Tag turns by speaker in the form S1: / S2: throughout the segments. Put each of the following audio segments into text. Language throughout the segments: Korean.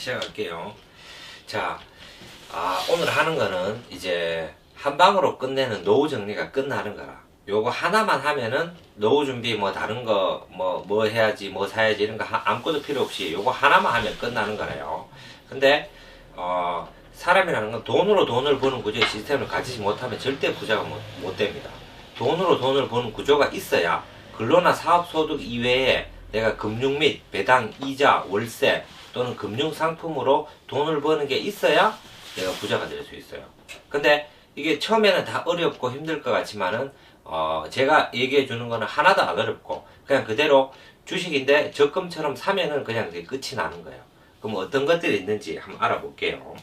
S1: 시작할게요. 자, 오늘 하는 거는 이제 한 방으로 끝내는 노후 정리가 끝나는 거라. 요거 하나만 하면은 노후 준비 뭐 다른 거 뭐 해야지 뭐 사야지 이런 거 아무것도 필요 없이 요거 하나만 하면 끝나는 거래요. 근데 사람이라는 건 돈으로 돈을 버는 구조의 시스템을 가지지 못하면 절대 부자가 못 됩니다. 돈으로 돈을 버는 구조가 있어야 근로나 사업소득 이외에 내가 금융 및 배당, 이자, 월세 또는 금융상품으로 돈을 버는 게 있어야 내가 부자가 될 수 있어요. 근데 이게 처음에는 다 어렵고 힘들 것 같지만은 제가 얘기해 주는 거는 하나도 안 어렵고 그냥 그대로 주식인데 적금처럼 사면은 그냥 이제 끝이 나는 거예요. 그럼 어떤 것들이 있는지 한번 알아볼게요.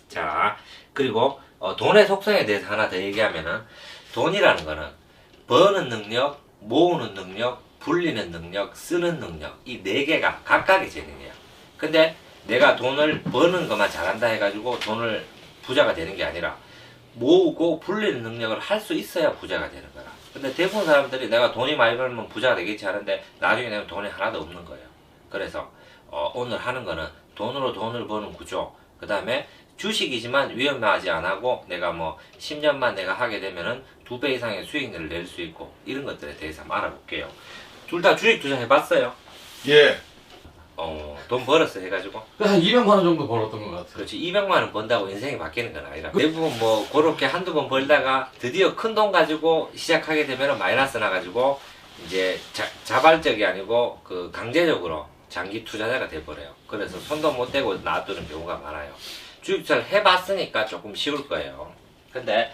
S1: 자, 그리고 돈의 속성에 대해서 하나 더 얘기하면은 돈이라는 거는 버는 능력, 모으는 능력, 불리는 능력, 쓰는 능력 이 네 개가 각각의 재능이에요. 근데 내가 돈을 버는 것만 잘한다 해가지고 돈을 부자가 되는 게 아니라 모으고 불리는 능력을 할 수 있어야 부자가 되는 거라. 근데 대부분 사람들이 내가 돈이 많이 벌면 부자가 되겠지 하는데 나중에 내가 돈이 하나도 없는 거예요. 그래서 오늘 하는 거는 돈으로 돈을 버는 구조, 그 다음에 주식이지만 위험하지 않고 내가 뭐 10년만 내가 하게 되면은 2배 이상의 수익률을 낼 수 있고 이런 것들에 대해서 한번 알아볼게요. 둘 다 주식 투자 해봤어요?
S2: 예.
S1: 돈 벌었어 해가지고
S3: 한 200만 원 정도 벌었던 것 같아요.
S1: 그렇지. 200만 원 번다고 인생이 바뀌는 건 아니라 대부분 뭐 그렇게 한두 번 벌다가 드디어 큰 돈 가지고 시작하게 되면 마이너스 나가지고 이제 자발적이 아니고 그 강제적으로 장기 투자자가 돼버려요. 그래서 손도 못 대고 놔두는 경우가 많아요. 주식 투자를 해봤으니까 조금 쉬울 거예요. 근데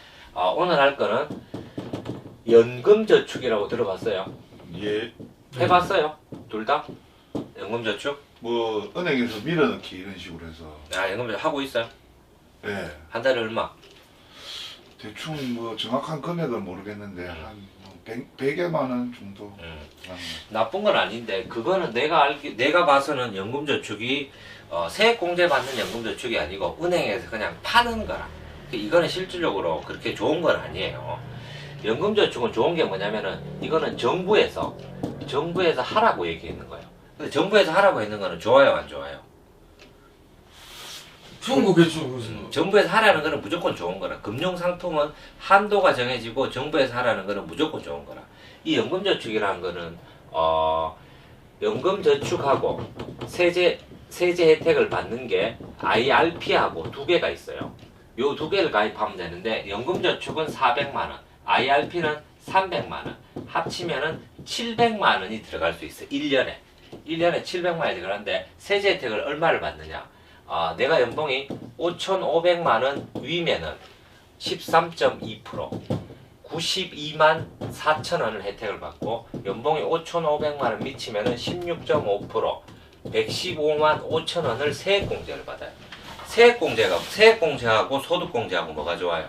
S1: 오늘 할 거는 연금저축이라고 들어봤어요?
S2: 예.
S1: 해봤어요? 둘 다? 연금저축?
S2: 뭐 은행에서 밀어넣기 이런 식으로 해서.
S1: 연금저축 하고 있어요?
S2: 예.
S1: 한 달에 얼마?
S2: 대충 뭐 정확한 금액은 모르겠는데 한 100여만 원 정도.
S1: 나쁜 건 아닌데 그거는 내가 봐서는 연금저축이 세액공제 받는 연금저축이 아니고 은행에서 그냥 파는 거라. 이거는 실질적으로 그렇게 좋은 건 아니에요. 연금저축은 좋은 게 뭐냐면은 이거는 정부에서 하라고 얘기했는 거예요. 근데 정부에서 하라고 했는 거는 좋아요, 안 좋아요?
S3: 좋은 거겠죠, 그래서.
S1: 정부에서 하라는 거는 무조건 좋은 거라. 금융상품은 한도가 정해지고 정부에서 하라는 거는 무조건 좋은 거라. 이 연금저축이라는 거는 연금저축하고 세제 혜택을 받는 게 IRP하고 두 개가 있어요. 요 두 개를 가입하면 되는데 연금저축은 400만 원, IRP는 300만 원, 합치면은 700만 원이 들어갈 수 있어요. 1년에 700만 원이 들어가는데 세제 혜택을 얼마를 받느냐? 내가 연봉이 5,500만 원 위면은 13.2%, 92만 4천 원을 혜택을 받고 연봉이 5,500만 원 미치면은 16.5%, 115만 5천 원을 세액공제를 받아요. 세액공제하고 소득공제하고 뭐가 좋아요?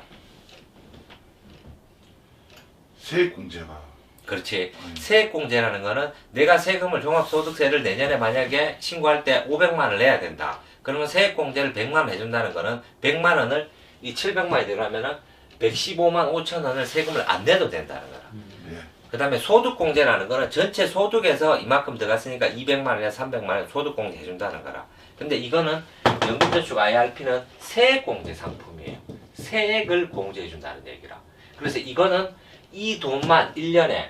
S2: 세액공제가.
S1: 그렇지. 세액공제라는 거는 내가 세금을 종합소득세를 내년에 만약에 신고할 때 500만 원을 내야 된다. 그러면 세액공제를 100만 원 해준다는 거는 100만 원을 이 700만 원이 들어가면은 115만 5천 원을 세금을 안 내도 된다는 거라.
S2: 예.
S1: 그 다음에 소득공제라는 거는 전체 소득에서 이만큼 들어갔으니까 200만 원이나 300만 원 소득공제 해준다는 거라. 근데 이거는 연금저축 IRP는 세액공제 상품이에요. 세액을 공제해준다는 얘기라. 그래서 이거는 이 돈만 1년에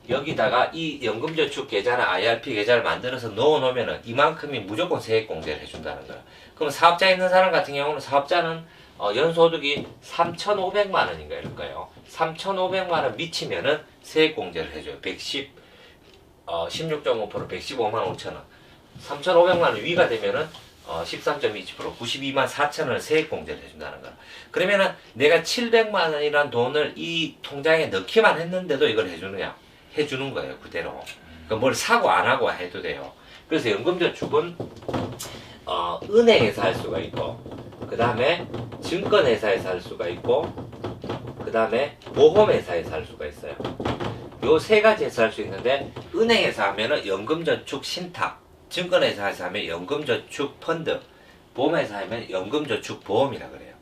S1: 여기다가 이 연금저축 계좌나 IRP 계좌를 만들어서 넣어놓으면은 이만큼이 무조건 세액공제를 해준다는 거야. 그럼 사업자 있는 사람 같은 경우는 사업자는 연소득이 3,500만 원인가 이럴 거예요. 3,500만 원 미치면은 세액공제를 해줘요. 16.5%, 115만 5천 원. 3,500만 원 위가 되면은 13.27%, 92만 4천 원을 세액공제를 해준다는 거야. 그러면은 내가 700만 원이란 돈을 이 통장에 넣기만 했는데도 이걸 해주는 거예요, 그대로. 그러니까 뭘 사고 안 하고 해도 돼요. 그래서 연금저축은 은행에서 할 수가 있고, 그 다음에 증권회사에서 할 수가 있고, 그 다음에 보험회사에서 할 수가 있어요. 요 세 가지에서 할 수 있는데 은행에서 하면은 연금저축 신탁, 증권회사에서 하면 연금저축 펀드, 보험회사 하면 연금저축 보험이라 그래요.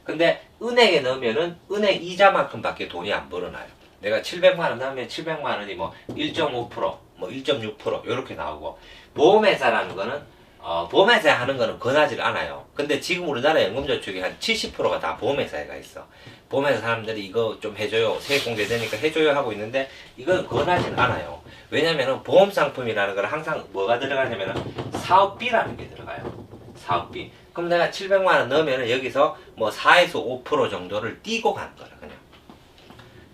S1: 근데 은행에 넣으면은 은행 이자만큼 밖에 돈이 안 벌어나요. 내가 700만 원 넣으면 700만 원이 뭐 1.5%, 뭐 1.6% 이렇게 나오고, 보험회사라는 거는 보험회사에 하는 거는 권하지 않아요. 근데 지금 우리나라 연금저축이 한 70%가 다 보험회사에 있어. 보험회사 사람들이 이거 좀 해줘요. 세액공제 되니까 해줘요 하고 있는데 이건 권하진 않아요. 왜냐면은 보험상품이라는 건 항상 뭐가 들어가냐면은 사업비라는 게 들어가요. 사업비. 그럼 내가 700만 원 넣으면은 여기서 뭐 4에서 5% 정도를 띄고 가는 거라 그냥.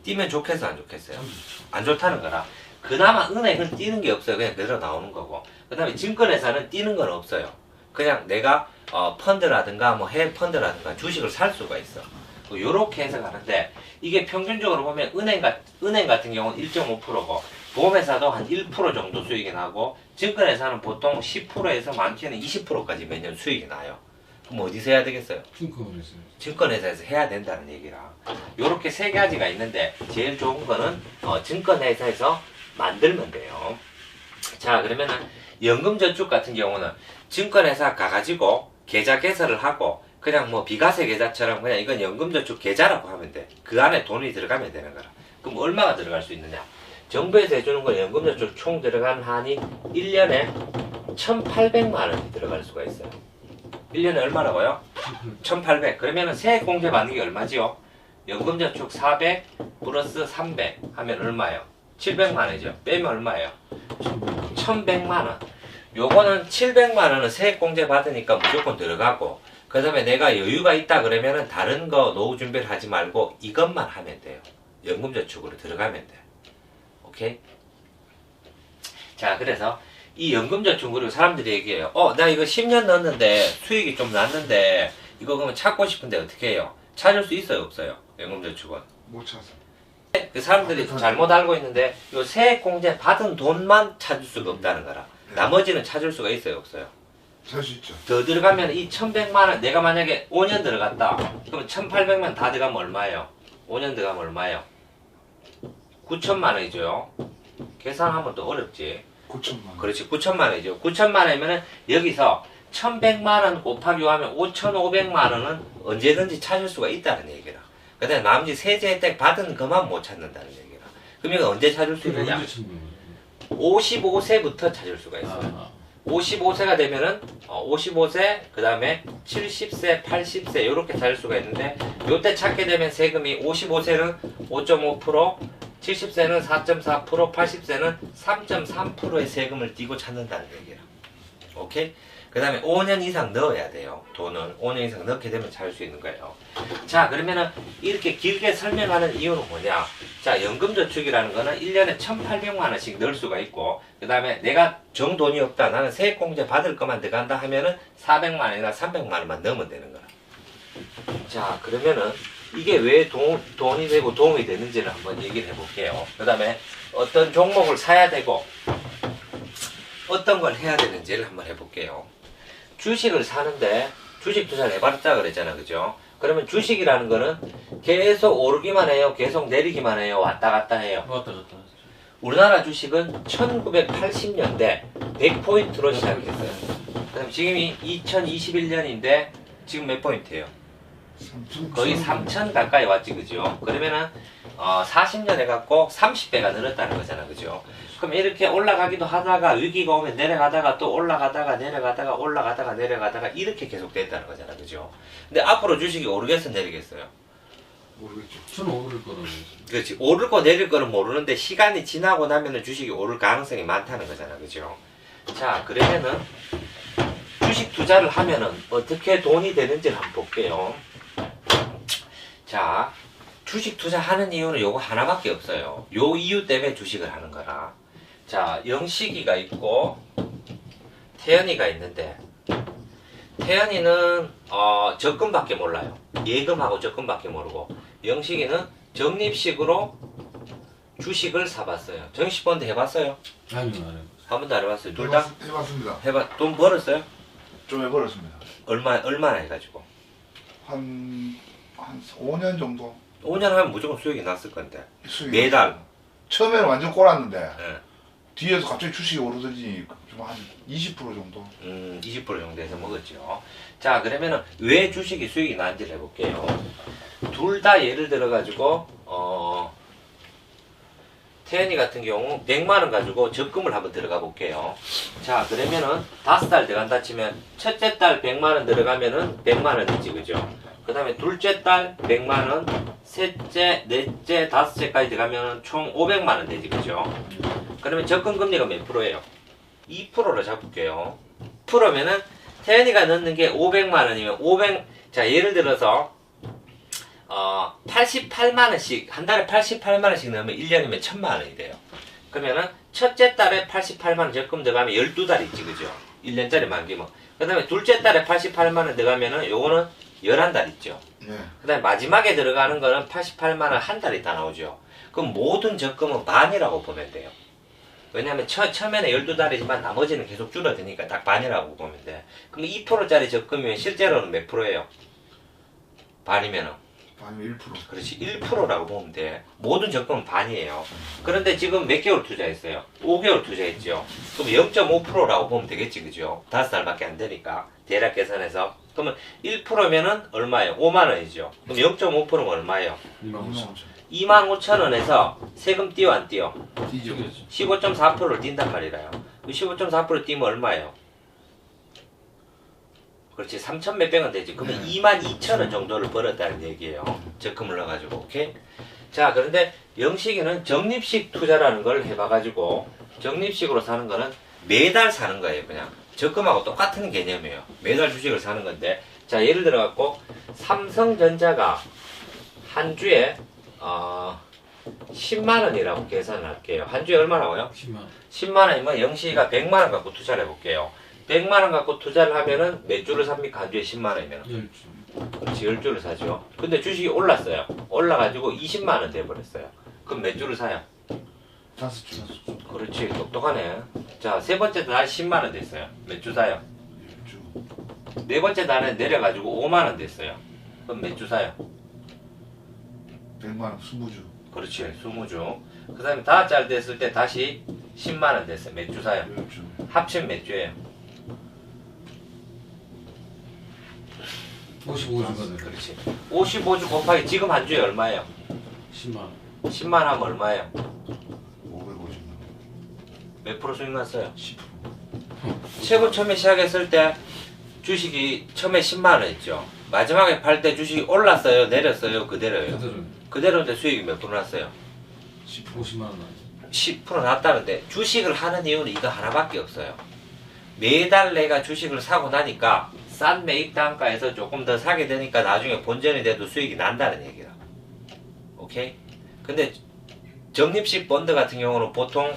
S1: 띄면 좋겠어 안 좋겠어요? 안 좋다는 거라. 그나마 은행은 띄는 게 없어요. 그냥 그대로 나오는 거고. 그 다음에 증권회사는 띄는 건 없어요. 그냥 내가 펀드라든가 뭐 해외 펀드라든가 주식을 살 수가 있어. 요렇게 해서 가는데 이게 평균적으로 보면 은행 같은 경우는 1.5%고 보험회사도 한 1% 정도 수익이 나고 증권회사는 보통 10%에서 많게는 20%까지 매년 수익이 나요. 그럼 어디서 해야 되겠어요?
S3: 증권에서.
S1: 증권회사에서 해야 된다는 얘기라. 요렇게 세 가지가 있는데 제일 좋은 거는 증권회사에서 만들면 돼요. 자, 그러면은 연금저축 같은 경우는 증권회사 가가지고 계좌 개설을 하고 그냥 뭐 비과세 계좌처럼 그냥 이건 연금저축 계좌라고 하면 돼. 그 안에 돈이 들어가면 되는 거라. 그럼 얼마가 들어갈 수 있느냐? 정부에서 해주는 건 연금저축 총 들어간 한이 1년에 1,800만 원이 들어갈 수가 있어요. 1년에 얼마라고요? 1,800. 그러면은 세액공제 받는 게 얼마지요? 연금저축 400 플러스 300 하면 얼마예요? 700만 원이죠. 빼면 얼마예요? 1,100만 원. 요거는 700만 원은 세액공제 받으니까 무조건 들어가고 그 다음에 내가 여유가 있다 그러면은 다른 거 노후 준비를 하지 말고 이것만 하면 돼요. 연금저축으로 들어가면 돼. 오케이? 자, 그래서 이 연금저축 그리고 사람들이 얘기해요. 나 이거 10년 넣었는데 수익이 좀 났는데 이거 그러면 찾고 싶은데 어떻게 해요? 찾을 수 있어요 없어요? 연금저축은
S2: 못 찾아.
S1: 그 사람들이 잘못 알고 있는데 요 세액공제 받은 돈만 찾을 수가 없다는 거라. 나머지는 찾을 수가 있어요 없어요?
S2: 살 수 있죠.
S1: 더 들어가면 이 1,100만 원 내가 만약에 5년 들어갔다 그러면 1,800만 다 들어가면 얼마예요? 5년 들어가면 얼마예요? 9천만 원이죠. 계산하면 또 어렵지.
S2: 9천만 원.
S1: 그렇지 9천만 원이죠. 9천만 원이면은 여기서 1,100만 원 곱하기 하면 5,500만 원은 언제든지 찾을 수가 있다는 얘기라. 그 다음에 나머지 세제 혜택 받은 것만 못 찾는다는 얘기라. 그럼 이거 언제 찾을 수 있느냐? 55세부터 찾을 수가 있어요. 55세가 되면은 55세 그 다음에 70세 80세 요렇게 찾을 수가 있는데 요때 찾게 되면 세금이 55세는 5.5% 70세는 4.4% 80세는 3.3%의 세금을 띄고 찾는다는 얘기야. 오케이? 그 다음에 5년 이상 넣어야 돼요. 돈은 5년 이상 넣게 되면 찾을 수 있는 거예요. 자, 그러면은 이렇게 길게 설명하는 이유는 뭐냐? 자, 연금저축이라는 거는 1년에 1,800만 원씩 넣을 수가 있고 그 다음에 내가 정 돈이 없다. 나는 세액공제 받을 것만 들어간다 하면은 400만 원이나 300만 원만 넣으면 되는 거라. 자, 그러면은 이게 왜 돈이 되고 도움이 되는지를 한번 얘기를 해볼게요. 그 다음에 어떤 종목을 사야 되고 어떤 걸 해야 되는지를 한번 해볼게요. 주식을 사는데 주식 투자를 해봤다 그랬잖아, 그죠? 그러면 주식이라는 거는 계속 오르기만 해요, 계속 내리기만 해요, 왔다 갔다 해요.
S3: 왔다 갔다.
S1: 우리나라 주식은 1980년대 100포인트로 시작했어요. 그다음 지금이 2021년인데 지금 몇 포인트예요? 거의 3,000 가까이 왔지, 그죠? 그러면은 40년 해갖고 30배가 늘었다는 거잖아, 그죠? 그럼 이렇게 올라가기도 하다가 위기가 오면 내려가다가 또 올라가다가 내려가다가 올라가다가 내려가다가 이렇게 계속 됐다는 거잖아, 그죠? 근데 앞으로 주식이 오르겠어 내리겠어요?
S2: 모르겠죠.
S3: 저는 오를 거라고.
S1: 그렇지. 오를 거 내릴 거는 모르는데 시간이 지나고 나면은 주식이 오를 가능성이 많다는 거잖아, 그죠? 자, 그러면은 주식 투자를 하면은 어떻게 돈이 되는지를 한번 볼게요. 자, 주식 투자하는 이유는 요거 하나밖에 없어요. 요 이유 때문에 주식을 하는 거라. 자, 영식이가 있고 태연이가 있는데 태연이는 적금밖에 몰라요. 예금하고 적금밖에 모르고 영식이는 적립식으로 주식을 사봤어요. 정식펀드 해봤어요?
S3: 아니요, 안 해봤어요.
S1: 한 번도 안 해봤어요. 둘 다?
S2: 해봤습니다.
S1: 돈 벌었어요?
S2: 좀 해버렸습니다.
S1: 얼마나 해가지고?
S2: 한 5년 정도
S1: 5년 하면 무조건 수익이 났을 건데.
S2: 수익이
S1: 매달.
S2: 났어요. 처음에는 완전 꼴았는데
S1: 예.
S2: 뒤에서 갑자기 주식이 오르더니 좀 한 20% 정도.
S1: 20% 정도 해서 먹었죠. 자, 그러면은 왜 주식이 수익이 나는지를 해볼게요. 둘 다 예를 들어가지고, 태연이 같은 경우 100만원 가지고 적금을 한번 들어가 볼게요. 자, 그러면은 5달 들어간다 치면 첫째 딸 100만원 들어가면은 100만원 되지, 그죠? 그 다음에 둘째 딸 100만원, 셋째, 넷째, 다섯째까지 들어가면은 총 500만원 되지, 그죠? 그러면 적금 금리가 몇 프로예요? 2%로 잡을게요. 프로면은 태연이가 넣는 게 500만원이면 500, 예를 들어서 88만원씩, 한 달에 88만원씩 넣으면 1년이면 1000만원이 돼요. 그러면은 첫째 달에 88만원 적금 들어가면 12달 있지, 그죠? 1년짜리 만기면. 그 다음에 둘째 달에 88만원 들어가면은 요거는 11달 있죠.
S2: 네.
S1: 그 다음에 마지막에 들어가는 거는 88만원 한 달 있다 나오죠. 그럼 모든 적금은 반이라고 보면 돼요. 왜냐면 처음에는 12달이지만 나머지는 계속 줄어드니까 딱 반이라고 보면 돼. 그럼 2%짜리 적금이면 실제로는 몇 프로예요? 반이면은?
S2: 반이면 1%.
S1: 그렇지, 1%라고 보면 돼. 모든 적금은 반이에요. 그런데 지금 몇 개월 투자했어요? 5개월 투자했죠. 그럼 0.5%라고 보면 되겠지, 그죠? 5달밖에 안 되니까. 대략 계산해서. 그러면 1%면은 얼마예요? 5만원이죠. 그럼 0.5%면 얼마예요?
S3: 25,000원.
S1: 25,000원에서 세금 띄워 안 띄워?
S2: 뒤죠.
S1: 15.4%를 띈단 말이라요. 15.4% 띄면 얼마예요? 그렇지, 3천 몇백 원 되지. 그러면
S2: 네.
S1: 22,000원 정도를 벌었다는 얘기예요. 적금을 넣어가지고, 오케이? 자, 그런데 영식이는 적립식 투자라는 걸 해봐가지고, 적립식으로 사는 거는 매달 사는 거예요, 그냥. 적금하고 똑같은 개념이에요. 매달 주식을 사는 건데, 자, 예를 들어갖고, 삼성전자가 한 주에, 10만원이라고 계산을 할게요. 한 주에 얼마라고요?
S3: 10만.
S1: 10만원이면 영식이가 100만원 갖고 투자를 해볼게요. 100만원 갖고 투자를 하면은 몇 주를 삽니까? 한 주에 10만원이면.
S3: 10주.
S1: 그렇지, 10주를 사죠. 근데 주식이 올랐어요. 올라가지고 20만원 돼버렸어요. 그럼 몇 주를 사요?
S2: 5주.
S1: 그렇지, 똑똑하네. 자, 세 번째 달 10만원 됐어요. 몇 주 사요?
S2: 1주.
S1: 네 번째 달에 내려가지고 5만원 됐어요. 그럼 몇 주 사요?
S2: 100만원 20주.
S1: 그렇지, 20주. 그 다음에 다섯 달 됐을 때 다시 10만원 됐어요. 몇 주 사요?
S2: 10주.
S1: 합치면 몇 주예요?
S3: 55주거든.
S1: 그렇지. 55주 곱하기 지금 한 주에 얼마예요?
S3: 10만.
S1: 10만 하면 얼마예요?
S2: 550만원.
S1: 몇 프로 수익 났어요?
S2: 10%.
S1: 최고 처음에 시작했을 때 주식이 처음에 10만 원 있죠. 마지막에 팔 때 주식이 올랐어요, 내렸어요, 그대로예요.
S3: 그대로
S1: 그대로인데 수익이 몇 프로 났어요?
S3: 50만 원 나지.
S1: 10% 났다는데 주식을 하는 이유는 이거 하나밖에 없어요. 매달 내가 주식을 사고 나니까 싼 매입 단가에서 조금 더 사게 되니까 나중에 본전이 돼도 수익이 난다는 얘기라. 오케이? 근데 적립식 펀드 같은 경우는 보통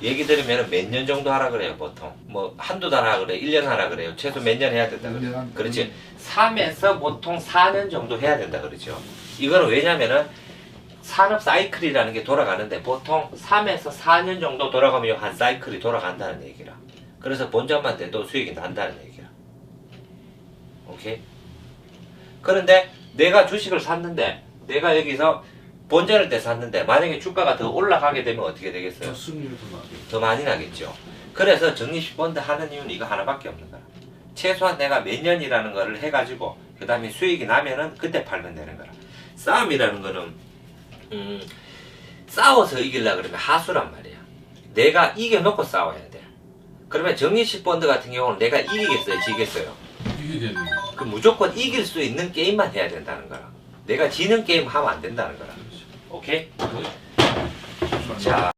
S1: 얘기 들으면 몇 년 정도 하라 그래요, 보통. 뭐 한두 달 하라 그래, 1년 하라 그래요. 최소 몇 년 해야 된다 그래요.
S2: 1년.
S1: 그렇지. 3에서 보통 4년 정도 해야 된다 그러죠. 이거는 왜냐면은 산업 사이클이라는 게 돌아가는데 보통 3에서 4년 정도 돌아가면 한 사이클이 돌아간다는 얘기라. 그래서 본전만 돼도 수익이 난다는 얘기라. 오케이? 그런데 내가 주식을 샀는데 내가 여기서 본전을 때 샀는데 만약에 주가가 더 올라가게 되면 어떻게 되겠어요?
S3: 저 수익률이 더 나게.
S1: 더 많이 나겠죠. 그래서 적립식 펀드 하는 이유는 이거 하나밖에 없는 거야. 최소한 내가 몇 년이라는 거를 해가지고 그 다음에 수익이 나면은 그때 팔면 되는 거라. 싸움이라는 거는 싸워서 이기려고 그러면 하수란 말이야. 내가 이겨놓고 싸워야 돼. 그러면 적립식 펀드 같은 경우는 내가 이기겠어요, 지겠어요?
S3: 이기겠네.
S1: 그 무조건 이길 수 있는 게임만 해야 된다는 거라. 내가 지는 게임 하면 안 된다는 거라. 오케이? 자.